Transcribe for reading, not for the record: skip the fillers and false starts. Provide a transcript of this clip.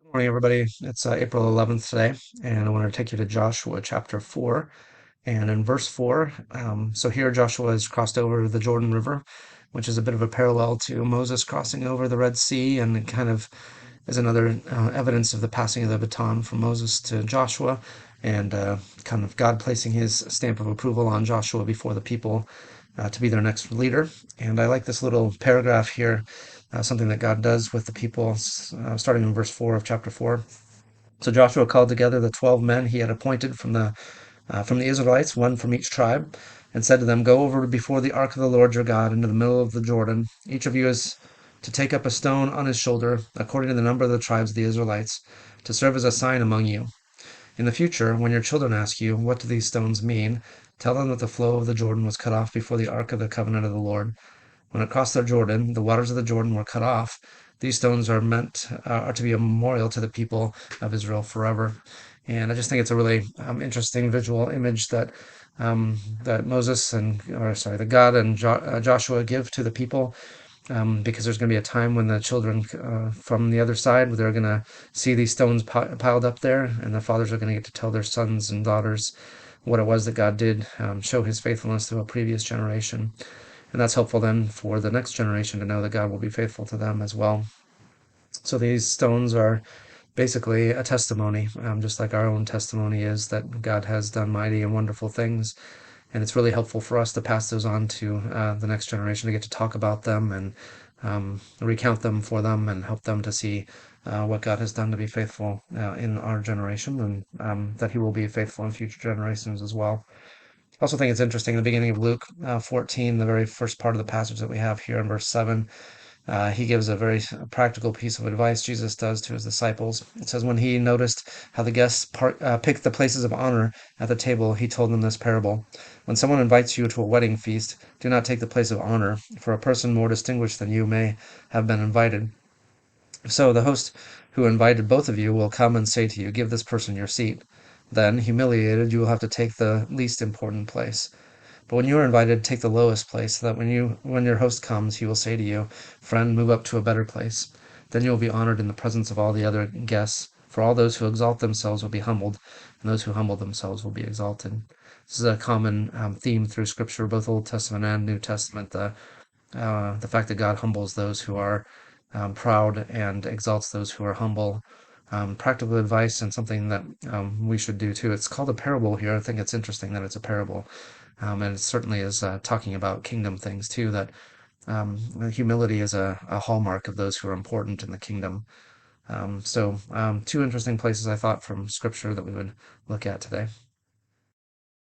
Good morning, everybody. It's April 11th today, and I want to take you to Joshua chapter 4. And in verse 4, so here Joshua has crossed over the Jordan River, which is a bit of a parallel to Moses crossing over the Red Sea, and it kind of is another evidence of the passing of the baton from Moses to Joshua, and kind of God placing his stamp of approval on Joshua before the people to be their next leader. And I like this little paragraph here, something that God does with the people, starting in verse 4 of chapter 4. So Joshua called together the 12 men he had appointed from the Israelites, one from each tribe, and said to them, "Go over before the ark of the Lord your God into the middle of the Jordan. Each of you is to take up a stone on his shoulder, according to the number of the tribes of the Israelites, to serve as a sign among you. In the future, when your children ask you, 'What do these stones mean?' tell them that the flow of the Jordan was cut off before the ark of the covenant of the Lord. When it crossed the Jordan, the waters of the Jordan were cut off. These stones are to be a memorial to the people of Israel forever." And I just think it's a really interesting visual image that Moses that God and Joshua give to the people, because there's going to be a time when the children from the other side, where they're going to see these stones piled up there, and the fathers are going to get to tell their sons and daughters what it was that God did, show his faithfulness through a previous generation. And that's helpful then for the next generation to know that God will be faithful to them as well. So these stones are basically a testimony, just like our own testimony is that God has done mighty and wonderful things. And it's really helpful for us to pass those on to the next generation, to get to talk about them and recount them for them and help them to see what God has done to be faithful in our generation, and that he will be faithful in future generations as well. I also think it's interesting, in the beginning of Luke 14, the very first part of the passage that we have here in verse 7, he gives a very practical piece of advice, Jesus does, to his disciples. It says, "When he noticed how the guests picked the places of honor at the table, he told them this parable. When someone invites you to a wedding feast, do not take the place of honor, for a person more distinguished than you may have been invited. So the host who invited both of you will come and say to you, 'Give this person your seat.' Then, humiliated, you will have to take the least important place. But when you are invited, take the lowest place, so that when your host comes, he will say to you, 'Friend, move up to a better place.' Then you will be honored in the presence of all the other guests. For all those who exalt themselves will be humbled, and those who humble themselves will be exalted." This is a common theme through Scripture, both Old Testament and New Testament. The fact that God humbles those who are proud and exalts those who are humble. Practical advice, and something that we should do too. It's called a parable here. I think it's interesting that it's a parable. And it certainly is talking about kingdom things too, that humility is a hallmark of those who are important in the kingdom. So two interesting places I thought from Scripture that we would look at today.